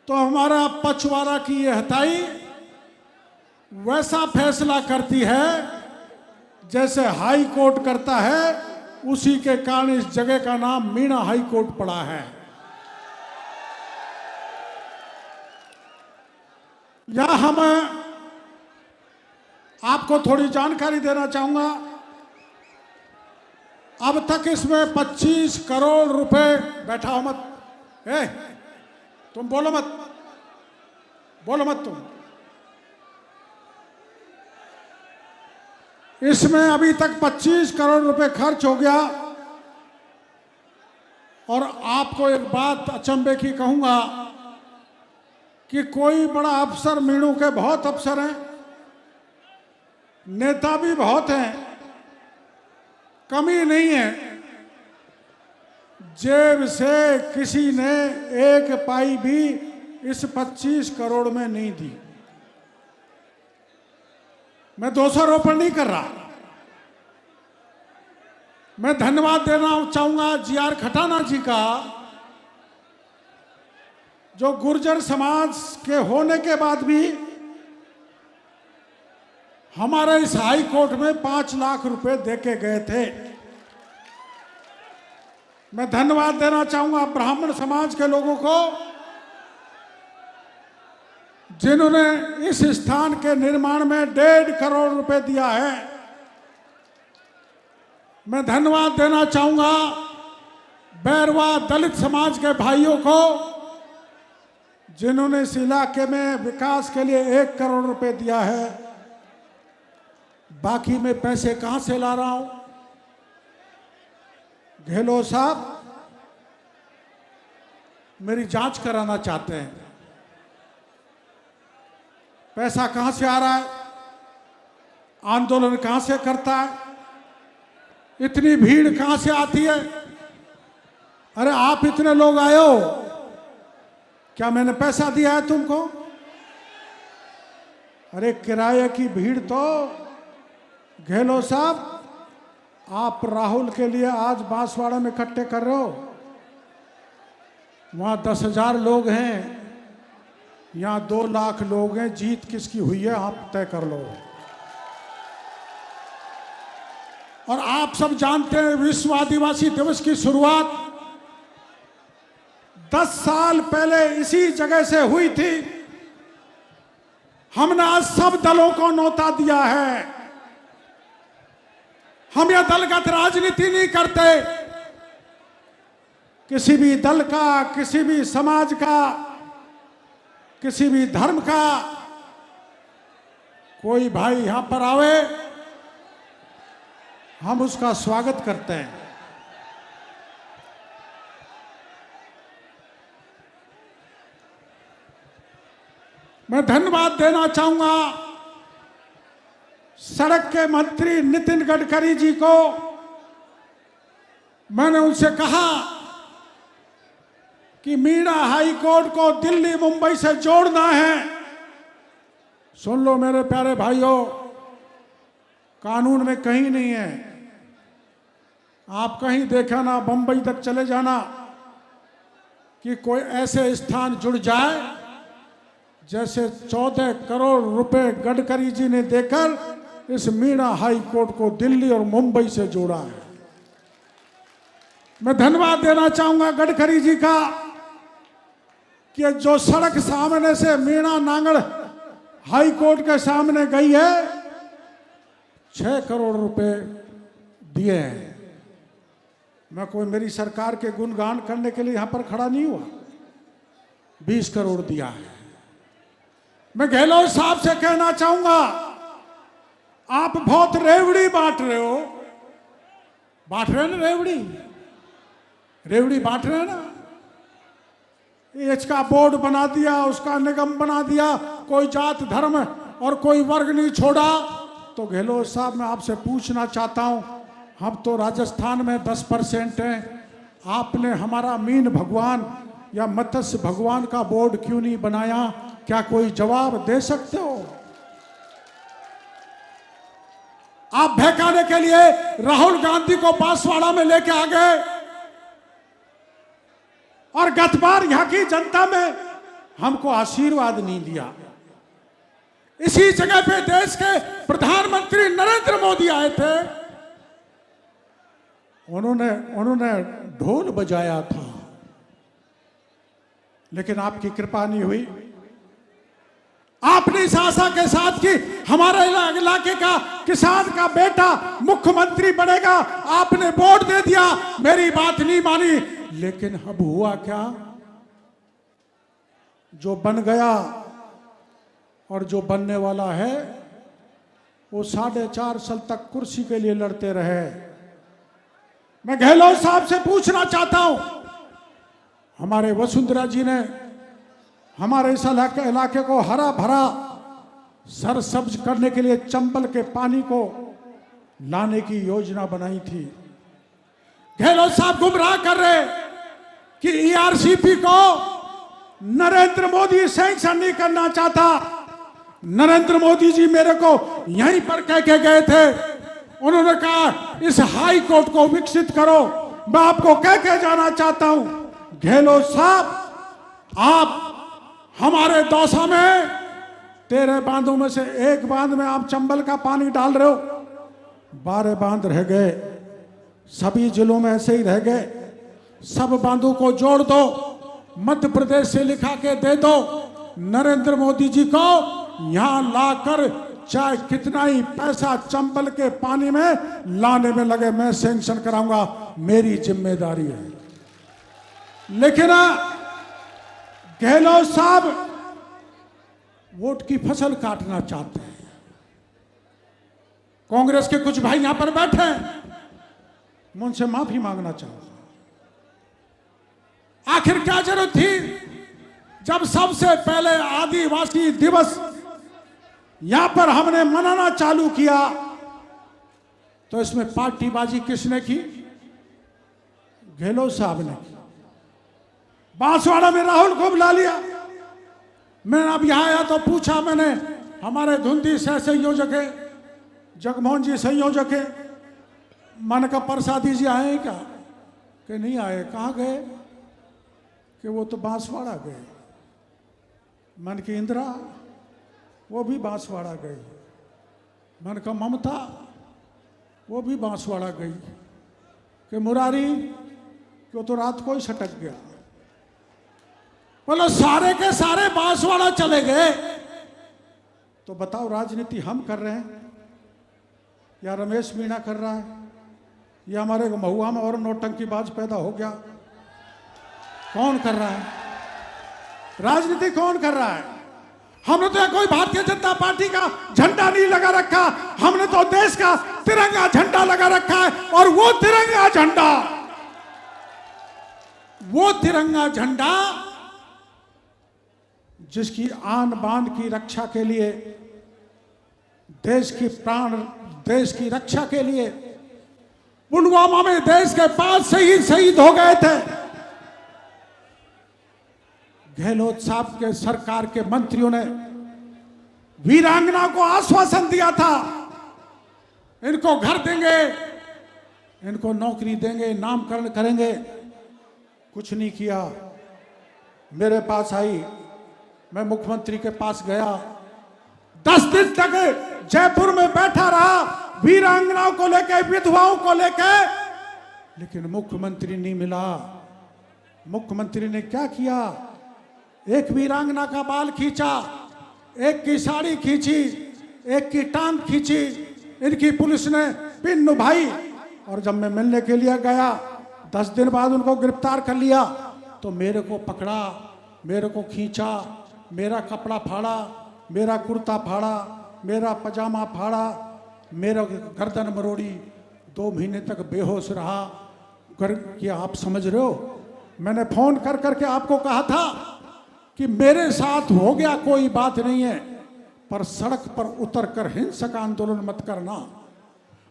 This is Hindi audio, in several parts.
तो हमारा पचवाड़ा की ये हताई वैसा फैसला करती है जैसे हाई कोर्ट करता है। उसी के कारण इस जगह का नाम मीणा हाई कोर्ट पड़ा है। यहां हम आपको थोड़ी जानकारी देना चाहूंगा। अब तक इसमें 25 करोड़ रुपए, बैठा हो मत, तुम बोलो मत तुम। इसमें अभी तक 25 करोड़ रुपए खर्च हो गया। और आपको एक बात अचंभे की कहूंगा कि कोई बड़ा अफसर, मीणू के बहुत अफसर हैं, नेता भी बहुत हैं, कमी नहीं है, जेब से किसी ने एक पाई भी इस 25 करोड़ में नहीं दी। मैं 200 रोपण नहीं कर रहा। मैं धन्यवाद देना चाहूंगा जीआर खटाना जी का, जो गुर्जर समाज के होने के बाद भी हमारे इस हाई कोर्ट में 5 लाख रुपए देके गए थे। मैं धन्यवाद देना चाहूंगा ब्राह्मण समाज के लोगों को, जिन्होंने इस स्थान के निर्माण में 1.5 करोड़ रुपए दिया है। मैं धन्यवाद देना चाहूंगा बैरवा दलित समाज के भाइयों को, जिन्होंने इस इलाके में विकास के लिए 1 करोड़ रुपए दिया है। बाकी मैं पैसे कहां से ला रहा हूं? गहलोत साहब मेरी जांच कराना चाहते हैं, पैसा कहां से आ रहा है, आंदोलन कहां से करता है, इतनी भीड़ कहां से आती है? अरे आप इतने लोग आए हो, क्या मैंने पैसा दिया है तुमको? अरे किराए की भीड़ तो गहलोत साहब आप राहुल के लिए आज बांसवाड़ा में इकट्ठे कर रहे हो। वहां 10,000 लोग हैं, यहां 2 लाख लोग हैं। जीत किसकी हुई है आप तय कर लो। और आप सब जानते हैं विश्व आदिवासी दिवस की शुरुआत 10 साल पहले इसी जगह से हुई थी। हमने आज सब दलों को न्योता दिया है। हम यह दलगत राजनीति नहीं करते। किसी भी दल का, किसी भी समाज का, किसी भी धर्म का कोई भाई यहां पर आवे, हम उसका स्वागत करते हैं। मैं धन्यवाद देना चाहूंगा सड़क के मंत्री नितिन गडकरी जी को। मैंने उनसे कहा कि मीणा हाई कोर्ट को दिल्ली मुंबई से जोड़ना है। सुन लो मेरे प्यारे भाइयों, कानून में कहीं नहीं है। आप कहीं देखा ना, बंबई तक चले जाना, कि कोई ऐसे स्थान जुड़ जाए जैसे 14 करोड़ रुपए गडकरी जी ने देकर इस मीणा हाई कोर्ट को दिल्ली और मुंबई से जोड़ा है। मैं धन्यवाद देना चाहूंगा गडकरी जी का कि जो सड़क सामने से मीणा नांगड़ हाई कोर्ट के सामने गई है, 6 करोड़ रुपए दिए हैं। मैं कोई मेरी सरकार के गुणगान करने के लिए यहां पर खड़ा नहीं हुआ। 20 करोड़ दिया है। मैं गहलोत साहब से कहना चाहूंगा, आप बहुत रेवड़ी बांट रहे हो। बांट रहे हैं ना रेवड़ी बांट रहे हैं ना। इसका बोर्ड बना दिया, उसका निगम बना दिया, कोई जात धर्म और कोई वर्ग नहीं छोड़ा। तो गहलोत साहब मैं आपसे पूछना चाहता हूं, हम तो राजस्थान में 10% हैं, आपने हमारा मीन भगवान या मत्स्य भगवान का बोर्ड क्यों नहीं बनाया? क्या कोई जवाब दे सकते हो? आप बहकाने के लिए राहुल गांधी को बांसवाड़ा में लेके आ गए और गत बार यहां की जनता में हमको आशीर्वाद नहीं दिया। इसी जगह पे देश के प्रधानमंत्री नरेंद्र मोदी आए थे, उन्होंने ढोल बजाया था, लेकिन आपकी कृपा नहीं हुई। आपने इस आशा के साथ कि हमारे इलाके का किसान का बेटा मुख्यमंत्री बनेगा, आपने वोट दे दिया, मेरी बात नहीं मानी। लेकिन अब हुआ क्या? जो बन गया और जो बनने वाला है वो 4.5 साल तक कुर्सी के लिए लड़ते रहे। मैं गहलोत साहब से पूछना चाहता हूं, हमारे वसुंधरा जी ने हमारे इस इलाके को हरा भरा सरसब्ज करने के लिए चंबल के पानी को लाने की योजना बनाई थी। गहलोत साहब गुमराह कर रहे कि ईआरसीपी को नरेंद्र मोदी सैंक्शन नहीं करना चाहता। नरेंद्र मोदी जी मेरे को यहीं पर कह के गए थे, उन्होंने कहा इस हाई कोर्ट को विकसित करो। मैं आपको कह के जाना चाहता हूं गहलोत साहब, आप हमारे दौसा में 13 बांधों में से एक बांध में आप चंबल का पानी डाल रहे हो, 12 बांध रह गए, सभी जिलों में ऐसे ही रह गए। सब बांधों को जोड़ दो, मध्य प्रदेश से लिखा के दे दो, नरेंद्र मोदी जी को यहां लाकर चाहे कितना ही पैसा चंबल के पानी में लाने में लगे, मैं सैंक्शन कराऊंगा, मेरी जिम्मेदारी है। लेकिन गहलोत साहब वोट की फसल काटना चाहते हैं। कांग्रेस के कुछ भाई यहां पर बैठे हैं, मैं उनसे माफी मांगना चाहूंगा। आखिर क्या जरूरत थी? जब सबसे पहले आदिवासी दिवस यहां पर हमने मनाना चालू किया तो इसमें पार्टीबाजी किसने की? गहलोत साहब ने की। बांसवाड़ा में राहुल को बुला लिया। मैं अब यहां आया तो पूछा मैंने, हमारे धुंधी सह संयोजक है, जगमोहन जी संयोजक है, मन का प्रसादी जी आए क्या? कि नहीं आए। कहाँ गए? कि वो तो बांसवाड़ा गए। मन की इंदिरा वो भी बांसवाड़ा गई। मन का ममता वो भी बांसवाड़ा गई। कि मुरारी वो तो रात को ही सटक गया। बोलो सारे के सारे बांसवाड़ा चले गए। तो बताओ राजनीति हम कर रहे हैं या रमेश मीणा कर रहा है या हमारे महुआ में और नौटंकीबाज पैदा हो गया? कौन कर रहा है राजनीति? कौन कर रहा है? हमने तो कोई भारतीय जनता पार्टी का झंडा नहीं लगा रखा, हमने तो देश का तिरंगा झंडा लगा रखा है। और वो तिरंगा झंडा जिसकी आन बान की रक्षा के लिए, देश की प्राण, देश की रक्षा के लिए पुलवामा में देश के 5 शहीद हो गए थे। गहलोत साहब के सरकार के मंत्रियों ने वीरांगना को आश्वासन दिया था, इनको घर देंगे, इनको नौकरी देंगे, नामकरण करेंगे। कुछ नहीं किया। मेरे पास आई, मैं मुख्यमंत्री के पास गया, 10 दिन तक जयपुर में बैठा रहा वीरांगनाओं को लेकर, विधवाओं को लेकर, लेकिन मुख्यमंत्री नहीं मिला। मुख्यमंत्री ने क्या किया? एक वीरांगना का बाल खींचा, एक की साड़ी खींची, एक की टांग खींची, इनकी पुलिस ने पिन नुभाई। और जब मैं मिलने के लिए गया 10 दिन बाद उनको गिरफ्तार कर लिया तो मेरे को पकड़ा, मेरे को खींचा, मेरा कपड़ा फाड़ा, मेरा कुर्ता फाड़ा, मेरा पजामा फाड़ा, मेरा गर्दन मरोड़ी, 2 महीने तक बेहोश रहा। क्या आप समझ रहे हो? मैंने फोन कर करके आपको कहा था कि मेरे साथ हो गया कोई बात नहीं है, पर सड़क पर उतरकर हिंसक आंदोलन मत करना।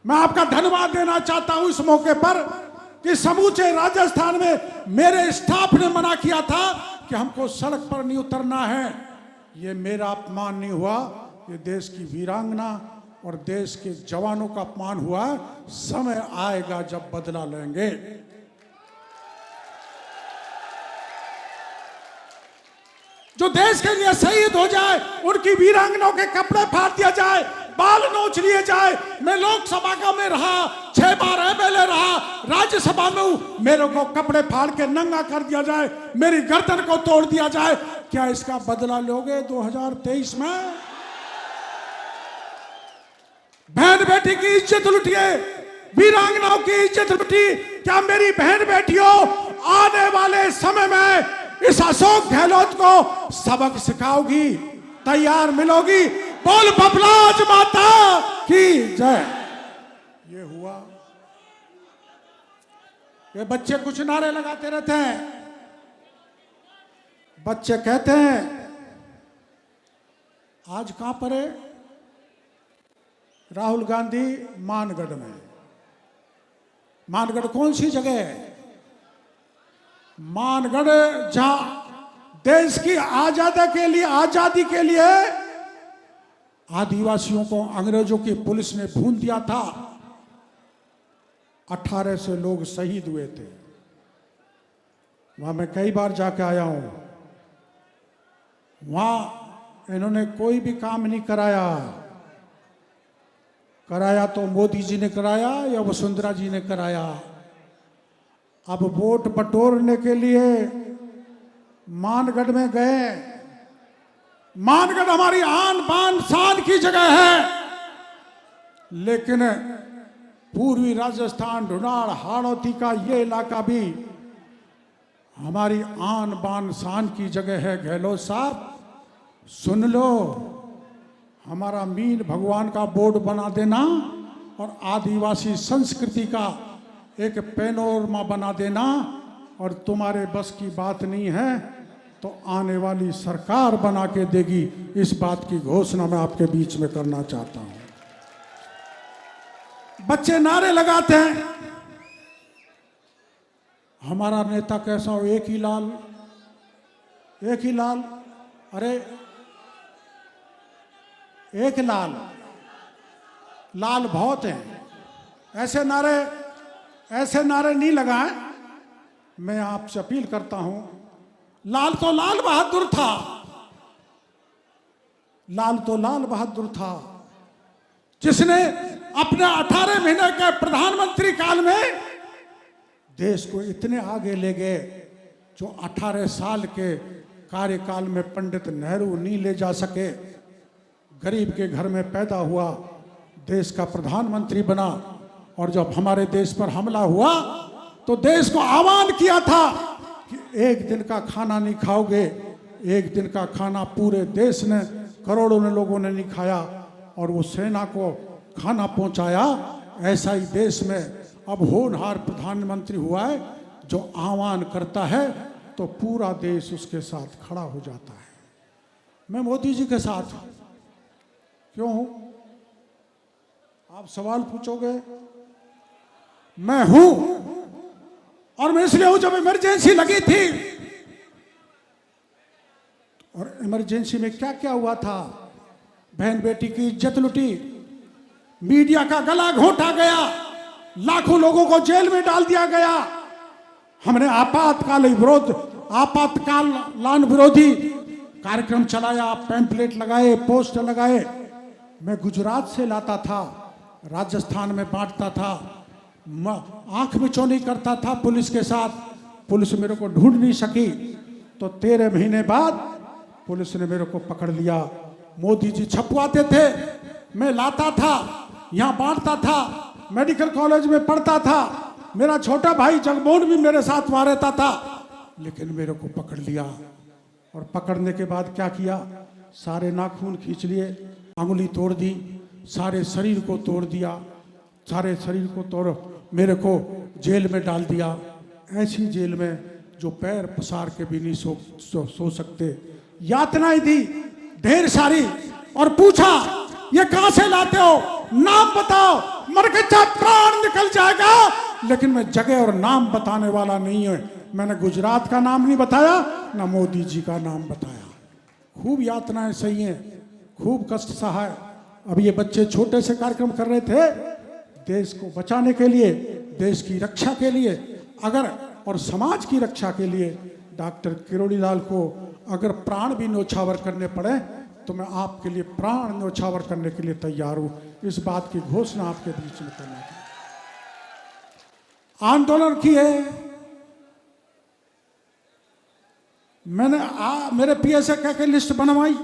मैं आपका धन्यवाद देना चाहता हूं इस मौके पर कि समूचे राजस्थान में मेरे स्टाफ ने मना किया था कि हमको सड़क पर नहीं उतरना है। ये मेरा अपमान नहीं हुआ, ये देश की वीरांगना और देश के जवानों का अपमान हुआ। समय आएगा जब बदला लेंगे। जो देश के लिए शहीद हो जाए, उनकी वीरांगनाओं के कपड़े फाड़ दिया जाए, बाल नोच लिए जाए। मैं लोकसभा का में रहा, 6 बार एमएलए रहा, राज्यसभा में हूं, मेरे को कपड़े फाड़ के नंगा कर दिया जाए, मेरी गर्दन को तोड़ दिया जाए। क्या इसका बदला लोगे 2023 में? बहन बेटी की इज्जत लुटिए, वीरांगनाओं की इज्जत लुटी। क्या मेरी बहन बेटियों, आने वाले समय में इस अशोक गहलोत को सबक सिखाओगी, तैयार मिलोगी? बोल बबलाज माता की जय। ये हुआ। ये बच्चे कुछ नारे लगाते रहते हैं। बच्चे कहते हैं आज कहां पर है? राहुल गांधी मानगढ़ में। मानगढ़ कौन सी जगह है? मानगढ़ जहां देश की आजादी के लिए आदिवासियों को अंग्रेजों की पुलिस ने भून दिया था। 1800 लोग शहीद हुए थे। वहां मैं कई बार जाके आया हूं। वहां इन्होंने कोई भी काम नहीं कराया। कराया तो मोदी जी ने कराया या वसुंधरा जी ने कराया। अब वोट बटोरने के लिए मानगढ़ में गए। मानगढ़ हमारी आन बान शान की जगह है, लेकिन पूर्वी राजस्थान, ढूंढाड़, हाड़ौती का ये इलाका भी हमारी आन बान शान की जगह है। गहलोत साहब सुन लो, हमारा मीन भगवान का बोर्ड बना देना और आदिवासी संस्कृति का एक पैनोरमा बना देना, और तुम्हारे बस की बात नहीं है तो आने वाली सरकार बना के देगी। इस बात की घोषणा मैं आपके बीच में करना चाहता हूं। बच्चे नारे लगाते हैं हमारा नेता कैसा हो, एक ही लाल, एक ही लाल। अरे एक लाल, लाल बहुत हैं। ऐसे नारे नहीं लगाएं। मैं आपसे अपील करता हूं, लाल तो लाल बहादुर था, लाल तो लाल बहादुर था, जिसने अपने 18 महीने के प्रधानमंत्री काल में देश को इतने आगे ले गए जो 18 साल के कार्यकाल में पंडित नेहरू नहीं ले जा सके। गरीब के घर में पैदा हुआ, देश का प्रधानमंत्री बना, और जब हमारे देश पर हमला हुआ तो देश को आह्वान किया था कि एक दिन का खाना नहीं खाओगे। एक दिन का खाना पूरे देश ने, करोड़ों ने लोगों ने नहीं खाया, और वो सेना को खाना पहुंचाया। ऐसा ही देश में अब होनहार प्रधानमंत्री हुआ है, जो आह्वान करता है तो पूरा देश उसके साथ खड़ा हो जाता है। मैं मोदी जी के साथ हूं। क्यों हूं? आप सवाल पूछोगे। मैं हूं, और मैं इसलिए हूं, जब इमरजेंसी लगी थी, और इमरजेंसी में क्या क्या हुआ था? बहन बेटी की इज्जत लुटी, मीडिया का गला घोंटा गया, लाखों लोगों को जेल में डाल दिया गया। हमने आपातकाल विरोधी कार्यक्रम चलाया, पैम्पलेट लगाए, पोस्टर लगाए। मैं गुजरात से लाता था, राजस्थान में बांटता था, आंख मिचौनी करता था पुलिस के साथ। पुलिस मेरे को ढूंढ नहीं सकी, तो 13 महीने बाद पुलिस ने मेरे को पकड़ लिया। मोदी जी छपवाते थे, मैं लाता था, यहाँ बांटता था, मेडिकल कॉलेज में पढ़ता था। मेरा छोटा भाई जगमोहन भी मेरे साथ वहाँ रहता था, लेकिन मेरे को पकड़ लिया। और पकड़ने के बाद क्या किया? सारे नाखून खींच लिए, अंगुली तोड़ दी, सारे शरीर को तोड़ दिया, सारे शरीर को तोड़ मेरे को जेल में डाल दिया। ऐसी जेल में जो पैर पसार के भी नहीं सो सकते। यातनाएं दी ढेर सारी, और पूछा ये कहां से लाते हो, नाम बताओ। मर के चाहे प्राण निकल जाएगा, लेकिन मैं जगह और नाम बताने वाला नहीं है। मैंने गुजरात का नाम नहीं बताया, ना मोदी जी का नाम बताया। खूब यातनाएं सही हैं, खूब कष्ट सहा है। अब ये बच्चे छोटे से कार्यक्रम कर रहे थे देश को बचाने के लिए, देश की रक्षा के लिए, अगर और समाज की रक्षा के लिए। डॉक्टर किरोड़ीलाल को अगर प्राण भी न्योछावर करने पड़े तो मैं आपके लिए प्राण न्योछावर करने के लिए तैयार हूं। इस बात की घोषणा आपके बीच में करना है। आंदोलन किए, मैंने मेरे पीएसए के लिस्ट बनवाई,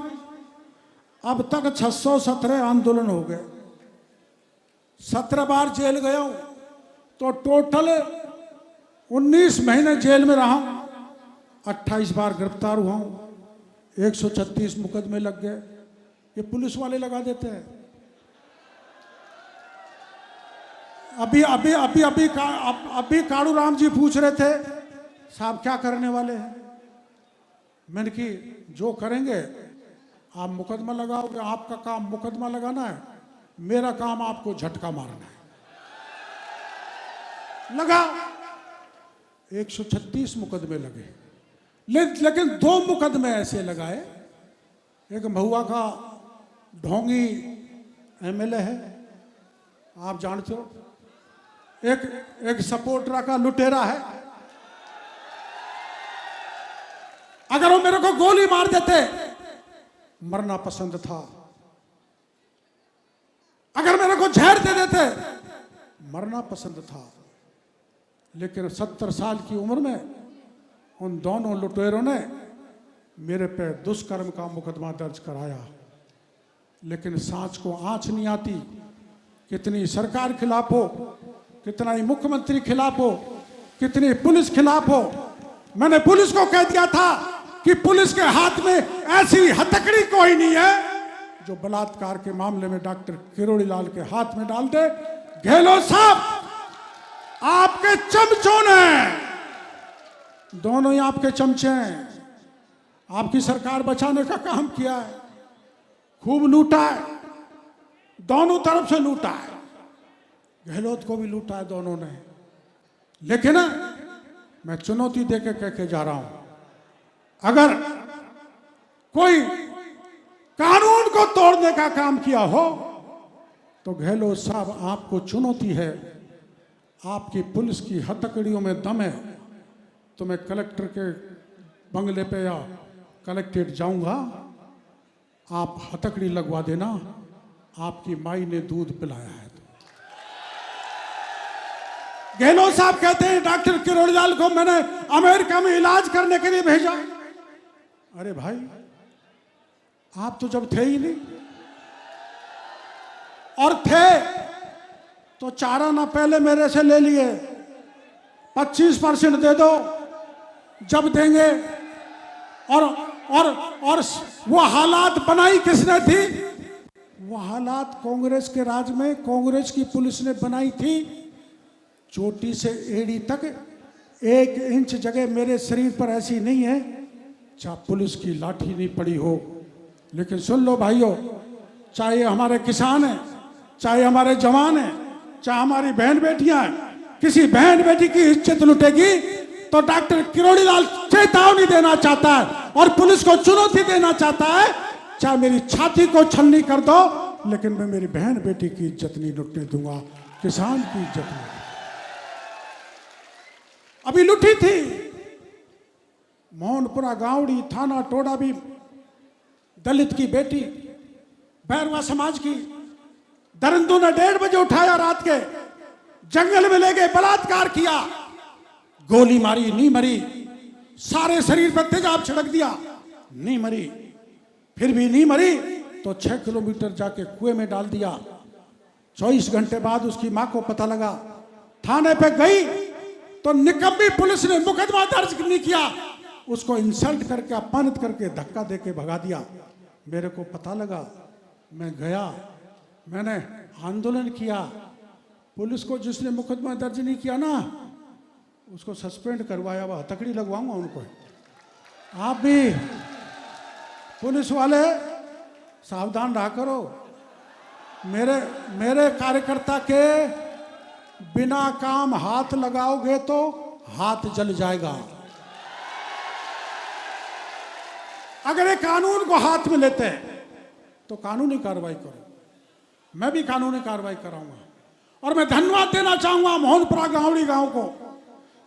अब तक 617 आंदोलन हो गए, 17 बार जेल गया हूं, तो टोटल 19 महीने जेल में रहा हूं, 28 बार गिरफ्तार हुआ हूं, 136 मुकदमे लग गए। ये पुलिस वाले लगा देते हैं। अभी काड़ू राम जी पूछ रहे थे साहब क्या करने वाले हैं। मैंने कि जो करेंगे, आप मुकदमा लगाओगे, आपका काम मुकदमा लगाना है, मेरा काम आपको झटका मारना है। लगा 136 मुकदमे लगे, लेकिन 2 मुकदमे ऐसे लगाए। एक महुआ का ढोंगी एमएलए है, आप जानते हो, एक सपोर्टरा का लुटेरा है। अगर वो मेरे को गोली मार देते, मरना पसंद था। अगर मेरे को जहर दे देते, मरना पसंद था। लेकिन 70 साल की उम्र में उन दोनों लुटेरों ने मेरे पे दुष्कर्म का मुकदमा दर्ज कराया। लेकिन सांच को आंच नहीं आती, कितनी सरकार खिलाफ हो, कितना ही मुख्यमंत्री खिलाफ हो, कितनी पुलिस खिलाफ हो। मैंने पुलिस को कह दिया था कि पुलिस के हाथ में ऐसी हथकड़ी कोई नहीं है जो बलात्कार के मामले में डॉक्टर किरोड़ी लाल के हाथ में डाल दे। गहलोत साहब, आपके चमचों ने, दोनों ही आपके चमचे हैं, आपकी सरकार बचाने का काम किया है, खूब लूटा है, दोनों तरफ से लूटा है, गहलोत को भी लूटा है दोनों ने। लेकिन मैं चुनौती देके कह के जा रहा हूं, अगर कोई कानून को तोड़ने का काम किया हो तो गहलोत साहब आपको चुनौती है। आपकी पुलिस की हथकड़ियों में दम है तो मैं कलेक्टर के बंगले पे या कलेक्ट्रेट जाऊंगा, आप हथकड़ी लगवा देना, आपकी माई ने दूध पिलाया है। गहलोत साहब कहते हैं डॉक्टर किरोड़ी लाल को मैंने अमेरिका में इलाज करने के लिए भेजा। अरे भाई, आप तो जब थे ही नहीं, और थे तो 4 आना पहले मेरे से ले लिए, 25% दे दो, जब देंगे। और वो हालात बनाई किसने थी? वो हालात कांग्रेस के राज में कांग्रेस की पुलिस ने बनाई थी। चोटी से एड़ी तक 1 इंच जगह मेरे शरीर पर ऐसी नहीं है चाहे पुलिस की लाठी नहीं पड़ी हो। लेकिन सुन लो भाइयों, चाहे हमारे किसान हैं, चाहे हमारे जवान हैं, चाहे हमारी बहन बेटियां हैं, किसी बहन बेटी की इज्जत लुटेगी तो डॉक्टर किरोड़ी लाल चेतावनी देना चाहता है और पुलिस को चुनौती देना चाहता है, चाहे मेरी छाती को छलनी कर दो, लेकिन मैं मेरी बहन बेटी की इज्जत नहीं लुटने दूंगा, किसान की इज्जत नहीं। अभी लुटी थी मोहनपुरा गांवड़ी थाना टोडा भी, दलित की बेटी, बैरवा समाज की, दरिंदों ने 1:30 बजे उठाया, रात के जंगल में ले गए, बलात्कार किया, गोली मारी, नहीं मरी, सारे शरीर पर तेजाब छिड़क दिया, नहीं मरी, फिर भी नहीं मरी तो 6 किलोमीटर जाके कुएं में डाल दिया। 24 घंटे बाद उसकी मां को पता लगा, थाने पे गई तो निकम्मी पुलिस ने मुकदमा दर्ज नहीं किया, उसको इंसल्ट करके, अपमानित करके, धक्का देके भगा दिया। मेरे को पता लगा, मैं गया, मैंने आंदोलन किया, पुलिस को जिसने मुकदमा दर्ज नहीं किया ना उसको सस्पेंड करवाया, वह हथकड़ी लगवाऊंगा उनको। आप भी पुलिस वाले सावधान रहा करो, मेरे कार्यकर्ता के बिना काम हाथ लगाओगे तो हाथ जल जाएगा। अगर ये कानून को हाथ में लेते हैं तो कानूनी कार्रवाई करो, मैं भी कानूनी कार्रवाई कराऊंगा। और मैं धन्यवाद देना चाहूंगा मोहनपुरा गांवड़ी गांव को,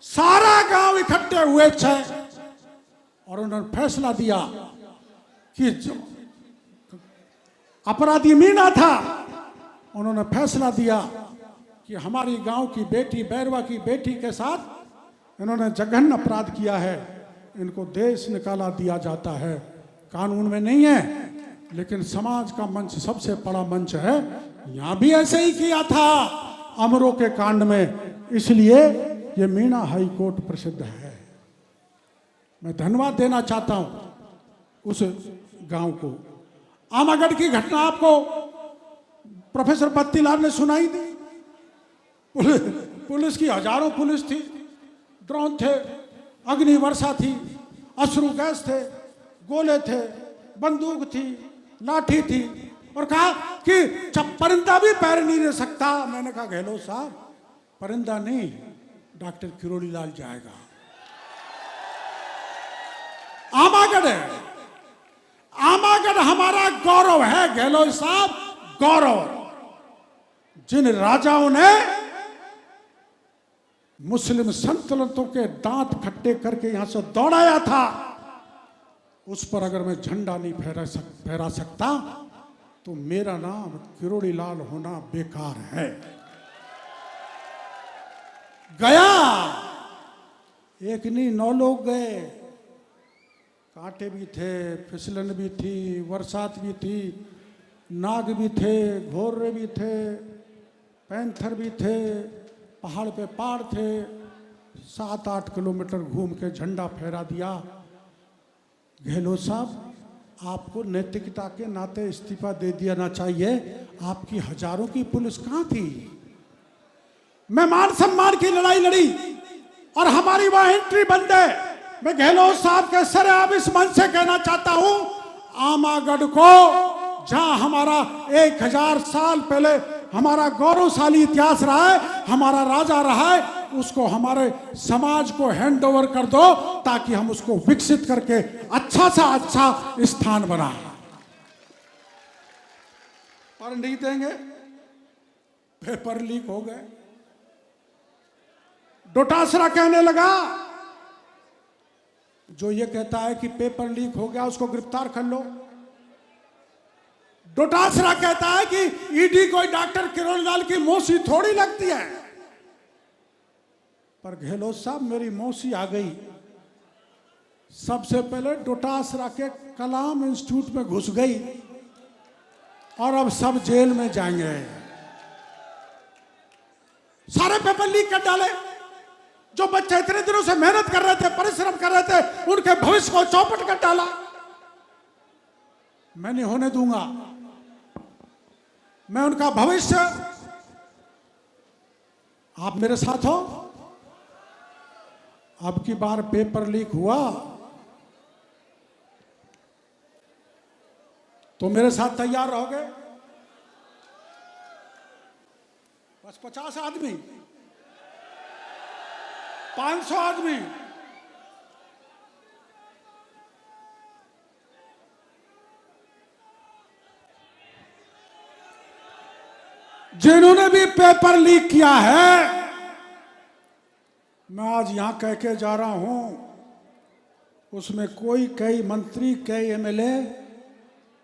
सारा गांव इकट्ठे हुए 6 और उन्होंने फैसला दिया कि जो अपराधी मीना था, उन्होंने फैसला दिया कि हमारी गांव की बेटी, बैरवा की बेटी के साथ इन्होंने जघन्य अपराध किया है, इनको देश निकाला दिया जाता है। कानून में नहीं है, लेकिन समाज का मंच सबसे बड़ा मंच है। यहां भी ऐसे ही किया था अमरों के कांड में, इसलिए ये मीणा हाई कोर्ट प्रसिद्ध है। मैं धन्यवाद देना चाहता हूं उस गांव को। आमागढ़ की घटना आपको प्रोफेसर बत्तीलाल ने सुनाई थी। पुलिस की हजारों पुलिस थी, ड्रोन थे, अग्नि वर्षा थी, अश्रु गैस थे, गोले थे, बंदूक थी, लाठी थी, और कहा कि जब परिंदा भी पैर नहीं रह सकता। मैंने कहा गहलोत साहब, परिंदा नहीं, डॉक्टर किरोड़ी लाल जाएगा। आमागढ़ है, आमागढ़ हमारा गौरव है गहलोत साहब, गौरव। जिन राजाओं ने मुस्लिम सल्तनतों के दांत खट्टे करके यहां से दौड़ाया था, उस पर अगर मैं झंडा नहीं फहरा सकता तो मेरा नाम किरोड़ी लाल होना बेकार है। गया एक नहीं 9 लोग गए, कांटे भी थे, फिसलन भी थी, बरसात भी थी, नाग भी थे, घोर्रे भी थे, पैंथर भी थे, पहाड़ पे पहाड़ थे। 7-8 किलोमीटर घूम के झंडा फहरा दिया। गहलोत साहब, आपको नैतिकता के नाते इस्तीफा दे देना चाहिए। आपकी हजारों की पुलिस कहां थी? मैं मान सम्मान की लड़ाई लड़ी और हमारी वह एंट्री बंद है। मैं गहलोत साहब के सर अब इस मंच से कहना चाहता हूं, आमागढ़ को, जहां हमारा 1000 साल पहले हमारा गौरवशाली इतिहास रहा है, हमारा राजा रहा है, उसको हमारे समाज को हैंड ओवर कर दो ताकि हम उसको विकसित करके अच्छा सा अच्छा स्थान बनाए। पर नहीं देंगे, पेपर लीक हो गए। डोटासरा कहने लगा, जो ये कहता है कि पेपर लीक हो गया उसको गिरफ्तार कर लो। डोटासरा कहता है कि ईडी कोई डॉक्टर किरोड़ी लाल की मौसी थोड़ी लगती है। पर गहलोत साहब, मेरी मौसी आ गई। सबसे पहले डोटासरा के कलाम इंस्टीट्यूट में घुस गई और अब सब जेल में जाएंगे। सारे पेपर लीक कर डाले। जो बच्चे इतने दिनों से मेहनत कर रहे थे, परिश्रम कर रहे थे, उनके भविष्य को चौपट कर डाला। मैं नहीं होने दूंगा। मैं उनका भविष्य, आप मेरे साथ हो। अब की बार पेपर लीक हुआ तो मेरे साथ तैयार रहोगे? बस 50 आदमी, 500 आदमी। जिन्होंने भी पेपर लीक किया है, मैं आज यहां कह के जा रहा हूं, उसमें कई मंत्री, कई एमएलए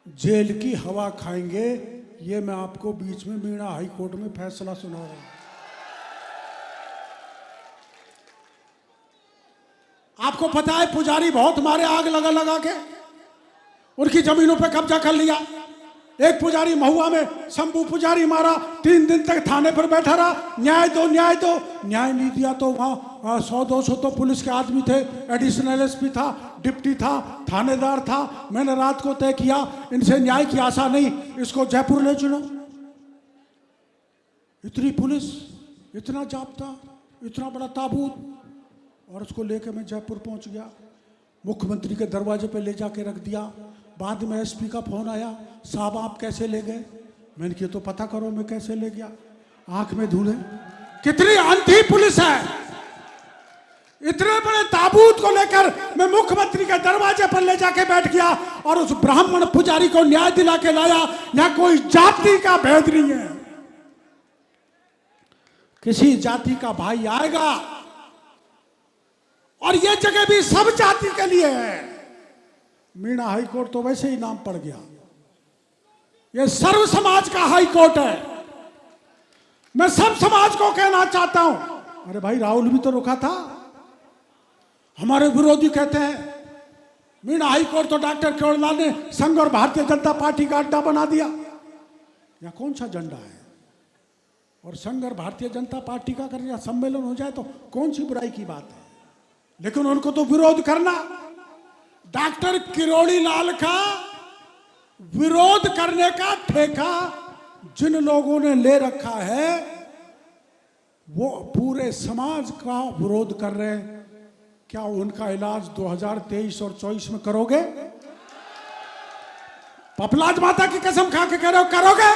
जेल की हवा खाएंगे। ये मैं आपको बीच में मीणा हाई कोर्ट में फैसला सुना रहा हूं। आपको पता है, पुजारी बहुत मारे आग लगा लगा के, उनकी जमीनों पे कब्जा कर लिया। एक पुजारी महुआ में शंभू पुजारी मारा, 3 दिन तक थाने पर बैठा रहा, न्याय दो न्याय दो, न्याय नहीं दिया तो वहां 100-200 तो पुलिस के आदमी थे, एडिशनल एसपी था, डिप्टी था, थानेदार था। मैंने रात को तय किया, इनसे न्याय की आशा नहीं, इसको जयपुर ले चलो। इतनी पुलिस, इतना जाब्ता, इतना बड़ा ताबूत, और उसको लेके मैं जयपुर पहुंच गया। मुख्यमंत्री के दरवाजे पे ले जाके रख दिया। बाद में एसपी का फोन आया, साहब आप कैसे ले गए? मैंने कहा तो पता करो मैं कैसे ले गया। आंख में धूल है। कितनी अंधी पुलिस है। इतने बड़े ताबूत को लेकर मैं मुख्यमंत्री के दरवाजे पर ले जाके बैठ गया और उस ब्राह्मण पुजारी को न्याय दिला के लाया। यहाँ कोई जाति का भेद नहीं है। किसी जाति का भाई आएगा, और ये जगह भी सब जाति के लिए है। मीणा हाई कोर्ट तो वैसे ही नाम पड़ गया, ये सर्व समाज का हाई कोर्ट है। मैं सब समाज को कहना चाहता हूं, अरे भाई राहुल भी तो रुका था। हमारे विरोधी कहते हैं मीणा हाई कोर्ट तो डॉक्टर केवड़लाल ने संघ और भारतीय जनता पार्टी का अड्डा बना दिया। यह कौन सा झंडा है? और संघ और भारतीय जनता पार्टी का अगर सम्मेलन हो जाए तो कौन सी बुराई की बात है? लेकिन उनको तो विरोध करना, डॉक्टर किरोड़ी लाल का विरोध करने का ठेका जिन लोगों ने ले रखा है वो पूरे समाज का विरोध कर रहे हैं। क्या उनका इलाज 2023 और 24 में करोगे? पपलाज माता की कसम खा के कह रहे हो, करोगे?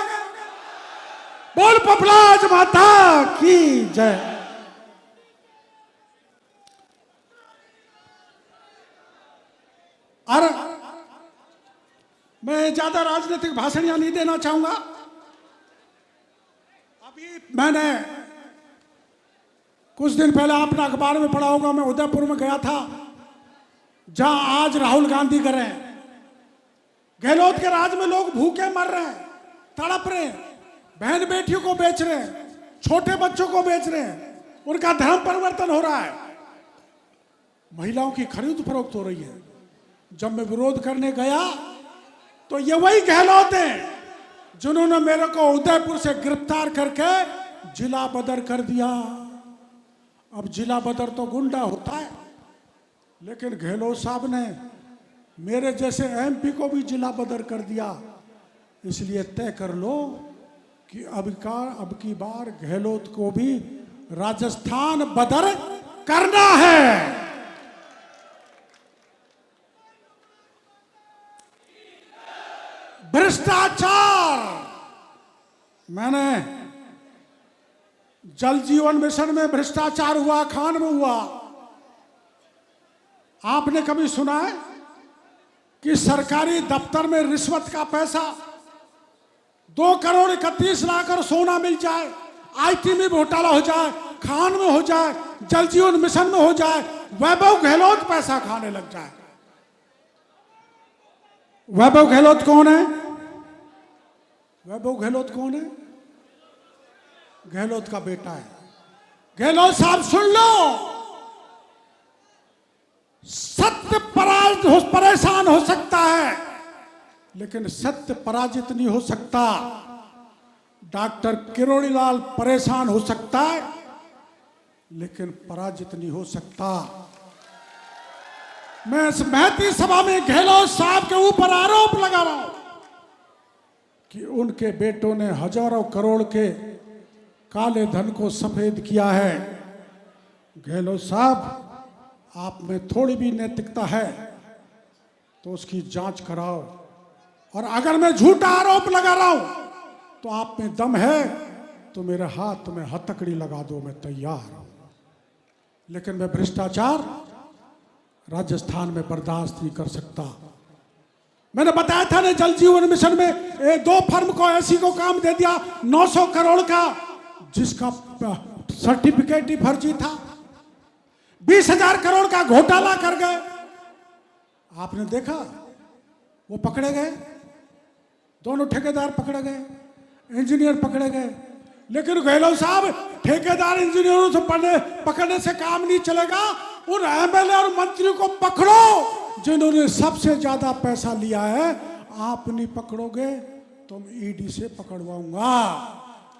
बोल पपलाज माता की जय। और मैं ज्यादा राजनीतिक भाषण यहां नहीं देना चाहूंगा। अभी मैंने कुछ दिन पहले आपने अखबार में पढ़ा होगा, मैं उदयपुर में गया था जहां आज राहुल गांधी कर रहे हैं। गहलोत के राज में लोग भूखे मर रहे हैं, तड़प रहे हैं, बहन बेटियों को बेच रहे हैं, छोटे बच्चों को बेच रहे हैं, उनका धर्म परिवर्तन हो रहा है, महिलाओं की खरीद फरोख्त हो रही है। जब मैं विरोध करने गया तो ये वही गहलोत हैं जिन्होंने मेरे को उदयपुर से गिरफ्तार करके जिला बदर कर दिया। अब जिला बदर तो गुंडा होता है, लेकिन गहलोत साहब ने मेरे जैसे एमपी को भी जिला बदर कर दिया। इसलिए तय कर लो कि अब की बार गहलोत को भी राजस्थान बदर करना है। भ्रष्टाचार, मैंने जल जीवन मिशन में भ्रष्टाचार हुआ, खान में हुआ। आपने कभी सुना है कि सरकारी दफ्तर में रिश्वत का पैसा 2,31,00,000 और सोना मिल जाए, आईटी में घोटाला हो जाए, खान में हो जाए, जल जीवन मिशन में हो जाए, वैभव गहलोत पैसा खाने लग जाए। वैभव गहलोत कौन है? वैभव गहलोत कौन है? गहलोत का बेटा है। गहलोत साहब सुन लो, सत्य परेशान हो सकता है लेकिन सत्य पराजित नहीं हो सकता। डॉक्टर किरोड़ी लाल परेशान हो सकता है लेकिन पराजित नहीं हो सकता। मैं इस महती सभा में गहलोत साहब के ऊपर आरोप लगा रहा हूं कि उनके बेटों ने हजारों करोड़ के काले धन को सफेद किया है। गहलोत साहब, आप में थोड़ी भी नैतिकता है तो उसकी जांच कराओ, और अगर मैं झूठा आरोप लगा रहा हूं तो आप में दम है तो मेरे हाथ में हथकड़ी लगा दो, मैं तैयार हूं। लेकिन मैं भ्रष्टाचार राजस्थान में बर्दाश्त नहीं कर सकता। मैंने बताया था ना, जल जीवन मिशन में 2 फर्म को ऐसी को काम दे दिया 900 करोड़ का, जिसका सर्टिफिकेट ही फर्जी था। 20,000 करोड़ का घोटाला कर गए। आपने देखा, वो पकड़े गए, दोनों ठेकेदार पकड़े गए, इंजीनियर पकड़े गए। लेकिन गहलोत साहब, ठेकेदार इंजीनियरों से पकड़ने से काम नहीं चलेगा। उन एमएलए और मंत्रियों को पकड़ो जिन्होंने सबसे ज्यादा पैसा लिया है। आप नहीं पकड़ोगे तो मैं ईडी से पकड़वाऊंगा,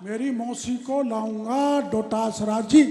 मेरी मौसी को लाऊंगा, डोटासरा जी।